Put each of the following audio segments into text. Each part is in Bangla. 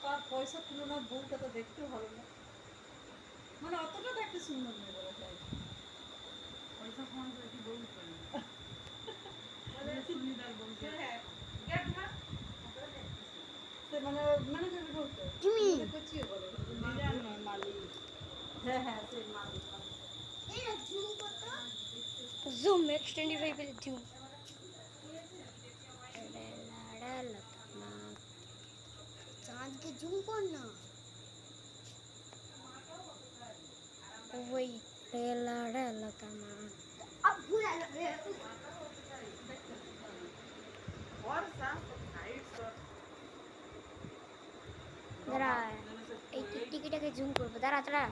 তার পয়সার তুলনায় বউটা তো দেখতেও ভালো না, মানে অতটা দেখতে সুন্দর নেই বলা যায়। পয়সা কম করে কি বউ করে সুনিদার বউ মানে ম্যানেজার বলতো তুমি কোচিও বলে ম্যানেজার নয় মালিক। হ্যাঁ হ্যাঁ সেই মালিক। জুম X25 पे जूम चाँद के जूम करना वही रेला रेला तमा अब भूला और साफ साइड शॉट दाঁড়া এই টিকটিকিটাকে জুম করব দাঁড়া দাঁড়া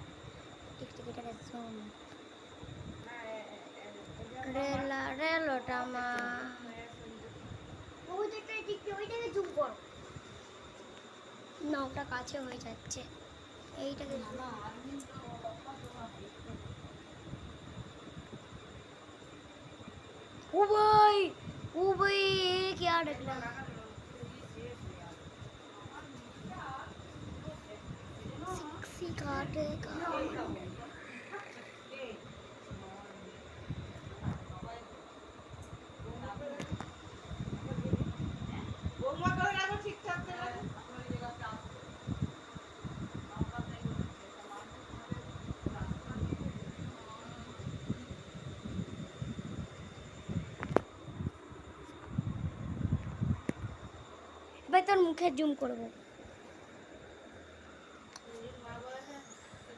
টিকটিকিটাকে জুম রেলা রেলা তমা ওইটাকে টিকটি ওইটাকে জুম কর না ওটা কাছে হয়ে যাচ্ছে এইটাকে না ओ भाई क्या निकला सिक्सी काटेगा বৌমা করে রাখো ঠিকঠাক করে। भाई তোর মুখে জুম করব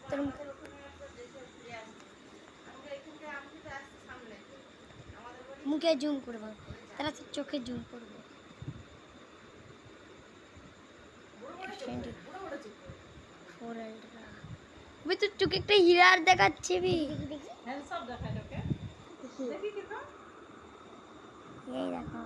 তোর মুখে জুম করব তারা তোর চোখে জুম করব ভাই তোর চোখে একটা হিরার দেখাচ্ছে বি হ্যান্ডসাম দেখায় তোকে দেখি কিন্তু এই দেখো